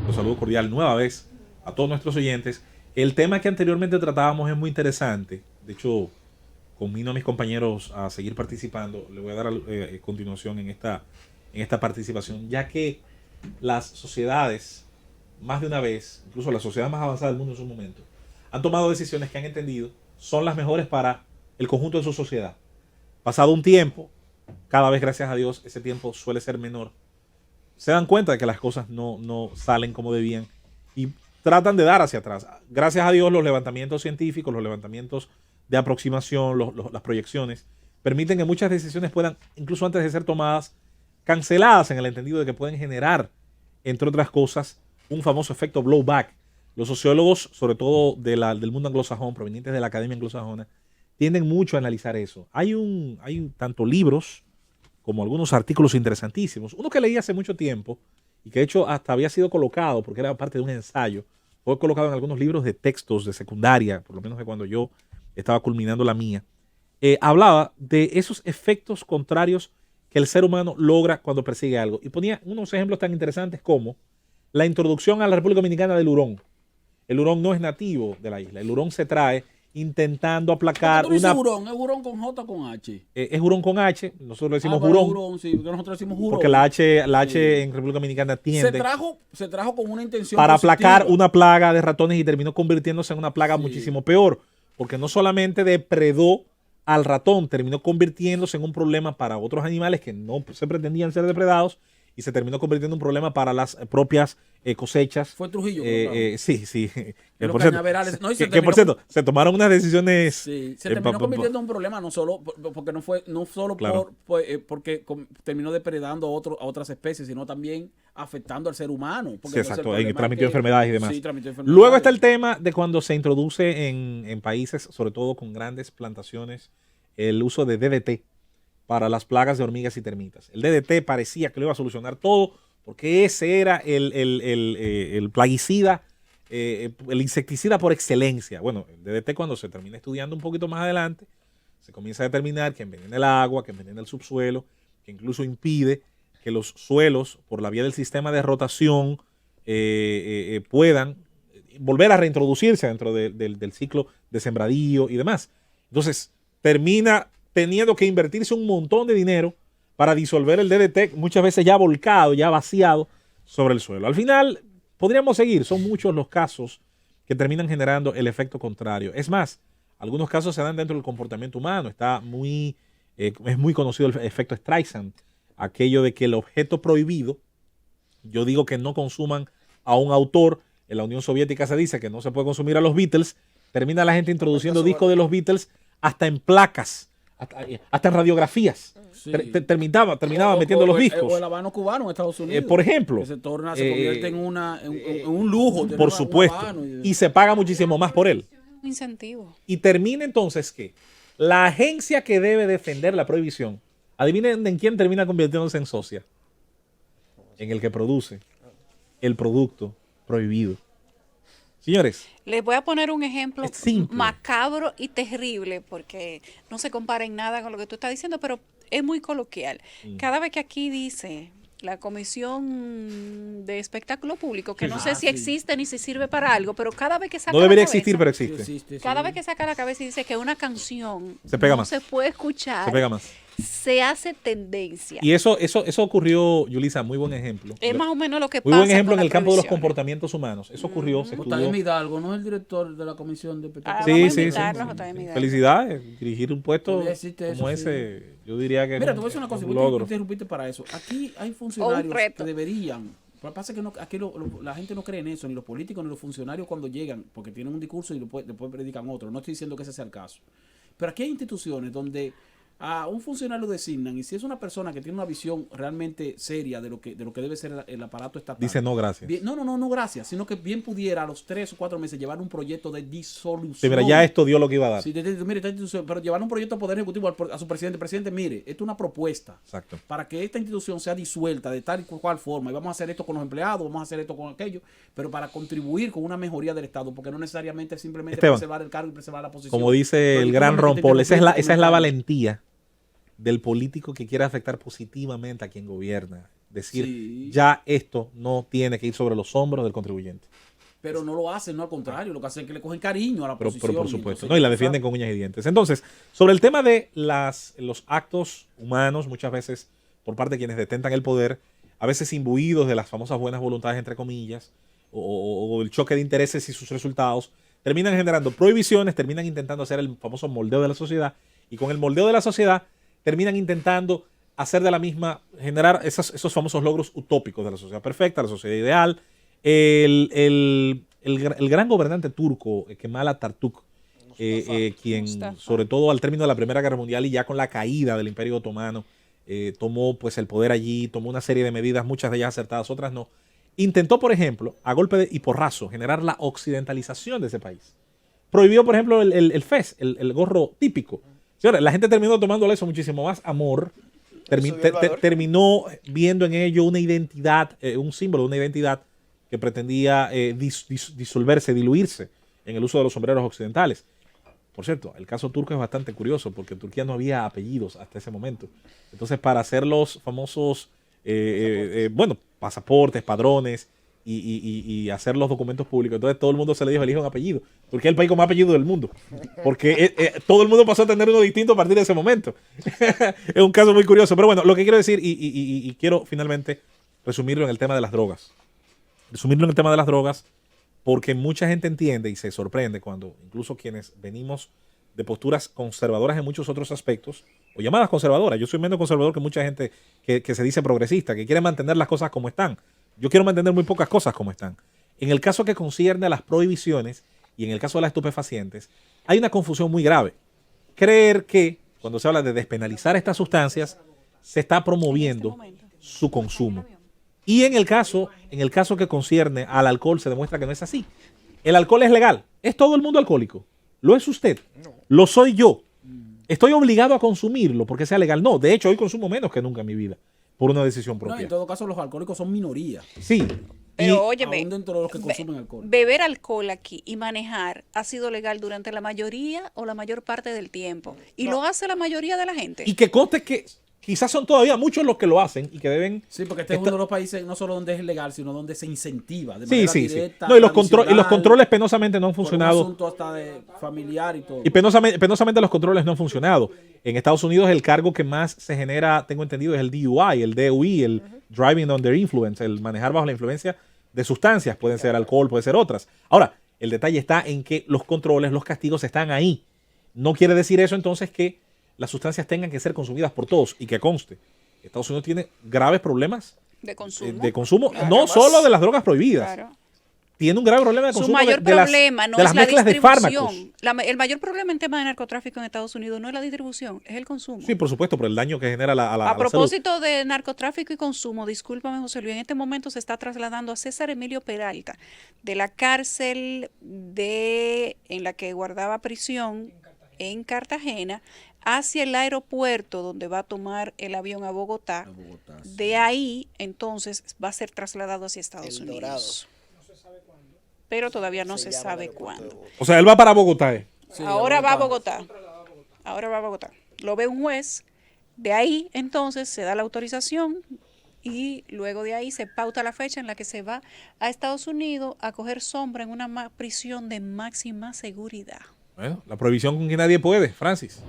Los saludo cordial nueva vez a todos nuestros oyentes. El tema que anteriormente tratábamos es muy interesante. De hecho, conmino a mis compañeros a seguir participando. Le voy a dar continuación en esta participación, ya que las sociedades, más de una vez, incluso la sociedad más avanzada del mundo en su momento, han tomado decisiones que han entendido son las mejores para el conjunto de su sociedad. Pasado un tiempo, cada vez, gracias a Dios, ese tiempo suele ser menor. Se dan cuenta de que las cosas no salen como debían y tratan de dar hacia atrás. Gracias a Dios, los levantamientos científicos, los levantamientos de aproximación, las proyecciones, permiten que muchas decisiones puedan, incluso antes de ser tomadas, canceladas en el entendido de que pueden generar, entre otras cosas, un famoso efecto blowback. Los sociólogos, sobre todo del mundo anglosajón, provenientes de la academia anglosajona, tienden mucho a analizar eso. Hay tanto libros como algunos artículos interesantísimos. Uno que leí hace mucho tiempo y que de hecho hasta había sido colocado, porque era parte de un ensayo, fue colocado en algunos libros de textos de secundaria, por lo menos de cuando yo estaba culminando la mía. Hablaba de esos efectos contrarios que el ser humano logra cuando persigue algo. Y ponía unos ejemplos tan interesantes como la introducción a la República Dominicana del hurón. El hurón no es nativo de la isla. El hurón se trae intentando aplacar una... Hurón? ¿Es hurón con J o con H? Es hurón con H. Nosotros le decimos hurón. Hurón, sí, porque nosotros decimos hurón. Porque la H en República Dominicana tiende. Se trajo con una intención para positiva. Aplacar una plaga de ratones y terminó convirtiéndose en una plaga muchísimo peor. Porque no solamente depredó al ratón, terminó convirtiéndose en un problema para otros animales que no se pretendían ser depredados y se terminó convirtiendo en un problema para las propias cosechas. Fue Trujillo. Sí. Por cierto, se tomaron unas decisiones. Sí, se terminó convirtiendo en un problema no solo claro. porque terminó depredando a otras especies, sino también afectando al ser humano. Sí, exacto, transmitió enfermedades y demás. Sí, transmitió enfermedades. Luego está el tema de cuando se introduce en países, sobre todo con grandes plantaciones, el uso de DDT para las plagas de hormigas y termitas. El DDT parecía que lo iba a solucionar todo porque ese era el plaguicida, el insecticida por excelencia. Bueno, el DDT, cuando se termina estudiando un poquito más adelante, se comienza a determinar que envenena el agua, que envenena el subsuelo, que incluso impide que los suelos, por la vía del sistema de rotación, puedan volver a reintroducirse dentro del ciclo de sembradío y demás. Entonces, termina teniendo que invertirse un montón de dinero para disolver el DDT, muchas veces ya volcado, ya vaciado sobre el suelo. Al final, podríamos seguir, son muchos los casos que terminan generando el efecto contrario. Es más, algunos casos se dan dentro del comportamiento humano. Es muy conocido el efecto Streisand, aquello de que el objeto prohibido, yo digo que no consuman a un autor. En la Unión Soviética se dice que no se puede consumir a los Beatles. Termina la gente introduciendo discos de los Beatles hasta en placas, hasta en radiografías. Sí. Terminaba metiendo los discos. O el habano cubano en Estados Unidos. Por ejemplo. Que se convierte en un lujo. Por supuesto. Y se paga muchísimo más por él. Un incentivo. Y termina entonces que la agencia que debe defender la prohibición, adivinen en quién termina convirtiéndose en socia. En el que produce el producto prohibido. Señores, les voy a poner un ejemplo macabro y terrible porque no se compara en nada con lo que tú estás diciendo, pero es muy coloquial. Cada vez que aquí dice la Comisión de Espectáculo Público, que no sé si existe ni si sirve para algo, pero cada vez que saca no debería la cabeza, existir, pero existe. Cada vez que saca la cabeza y dice que una canción se pega no más. Se puede escuchar, se pega más. Se hace tendencia. Y eso ocurrió, Yulisa, muy buen ejemplo. Es más o menos lo que muy pasa. Muy buen ejemplo en el campo de los comportamientos humanos. Eso ocurrió, se estudió. J.M. Hidalgo, ¿no es el director de la Comisión de Espectáculos? Sí. Felicidades, dirigir un puesto como ese, yo diría que mira, te voy a decir una cosa, voy a interrumpirte para eso. Aquí hay funcionarios que deberían. Lo que pasa es que aquí la gente no cree en eso, ni los políticos ni los funcionarios cuando llegan, porque tienen un discurso y después predican otro. No estoy diciendo que ese sea el caso. Pero aquí hay instituciones donde a un funcionario lo designan y si es una persona que tiene una visión realmente seria de lo que debe ser el aparato estatal. Dice no, gracias. No, gracias, sino que bien pudiera a los 3 o 4 meses llevar un proyecto de disolución. Sí, mira, ya esto dio lo que iba a dar. Sí, mire, pero llevar un proyecto al Poder Ejecutivo a su presidente. Presidente, mire, esto es una propuesta. Exacto. Para que esta institución sea disuelta de tal y cual forma. Y vamos a hacer esto con los empleados, vamos a hacer esto con aquello, pero para contribuir con una mejoría del Estado, porque no necesariamente es simplemente preservar el cargo y preservar la posición. Como dice el gran Ron Paul, esa es la valentía del político que quiere afectar positivamente a quien gobierna. decir, ya esto no tiene que ir sobre los hombros del contribuyente. Pero no lo hacen, no, al contrario, lo que hacen es que le cogen cariño a la posición. Pero por supuesto, entonces, no, y la defienden con uñas y dientes. Entonces, sobre el tema de los actos humanos, muchas veces por parte de quienes detentan el poder, a veces imbuidos de las famosas buenas voluntades, entre comillas, o el choque de intereses y sus resultados, terminan generando prohibiciones, terminan intentando hacer el famoso moldeo de la sociedad, y con el moldeo de la sociedad terminan intentando hacer de la misma, generar esos famosos logros utópicos de la sociedad perfecta, la sociedad ideal. El gran gobernante turco, Kemal Atatürk, quien sobre todo al término de la Primera Guerra Mundial y ya con la caída del Imperio Otomano, tomó pues el poder allí, tomó una serie de medidas, muchas de ellas acertadas, otras no. Intentó, por ejemplo, a golpe y porrazo, generar la occidentalización de ese país. Prohibió, por ejemplo, el fez, el gorro típico. Señores, la gente terminó tomándole eso muchísimo más amor. Terminó viendo en ello una identidad, un símbolo de una identidad que pretendía diluirse en el uso de los sombreros occidentales. Por cierto, el caso turco es bastante curioso porque en Turquía no había apellidos hasta ese momento. Entonces, para hacer los famosos, pasaportes, padrones y hacer los documentos públicos, entonces todo el mundo se le dijo, elige un apellido. Turquía es el país con más apellidos del mundo. Porque todo el mundo pasó a tener uno distinto a partir de ese momento. Es un caso muy curioso. Pero bueno, lo que quiero decir, y quiero finalmente resumirlo en el tema de las drogas. Porque mucha gente entiende y se sorprende cuando incluso quienes venimos de posturas conservadoras en muchos otros aspectos, o llamadas conservadoras, yo soy menos conservador que mucha gente que se dice progresista, que quiere mantener las cosas como están. Yo quiero mantener muy pocas cosas como están. En el caso que concierne a las prohibiciones y en el caso de las estupefacientes, hay una confusión muy grave. Creer que cuando se habla de despenalizar estas sustancias, se está promoviendo su consumo. Y en el caso que concierne al alcohol, se demuestra que no es así. El alcohol es legal. ¿Es todo el mundo alcohólico? ¿Lo es usted? No. ¿Lo soy yo? ¿Estoy obligado a consumirlo porque sea legal? No, de hecho hoy consumo menos que nunca en mi vida, por una decisión propia. No, en todo caso los alcohólicos son minoría. Sí. Pero óyeme, dentro de los que consumen alcohol. Beber alcohol aquí y manejar ha sido legal durante la mayoría o la mayor parte del tiempo. Y lo hace la mayoría de la gente. Y que conste que quizás son todavía muchos los que lo hacen y que deben... Sí, porque este es uno de los países no solo donde es legal, sino donde se incentiva de manera directa. No, y los controles penosamente no han funcionado. Por un asunto hasta de familiar y todo. Y penosamente los controles no han funcionado. En Estados Unidos el cargo que más se genera, tengo entendido, es el DUI, el DUI, el Driving Under Influence, el manejar bajo la influencia de sustancias. Pueden ser alcohol, pueden ser otras. Ahora, el detalle está en que los controles, los castigos están ahí. No quiere decir eso entonces que las sustancias tengan que ser consumidas por todos, y que conste, Estados Unidos tiene graves problemas de consumo, claro, no solo de las drogas prohibidas. Claro. Tiene un grave problema de consumo. Su mayor problema no de las mezclas de fármacos. El mayor problema en tema de narcotráfico en Estados Unidos no es la distribución, es el consumo. Sí, por supuesto, por el daño que genera a la propósito salud. De narcotráfico y consumo, discúlpame José Luis, en este momento se está trasladando a César Emilio Peralta de la cárcel en la que guardaba prisión en Cartagena hacia el aeropuerto donde va a tomar el avión a Bogotá. Sí. De ahí, entonces, va a ser trasladado hacia Estados Unidos. No se sabe cuándo. Pero todavía no se sabe cuándo. O sea, él va para Bogotá. Sí, ahora va a Bogotá. Ahora va a Bogotá. Lo ve un juez. De ahí, entonces, se da la autorización y luego de ahí se pauta la fecha en la que se va a Estados Unidos a coger sombra en una prisión de máxima seguridad. Bueno, la prohibición con que nadie puede, Francis.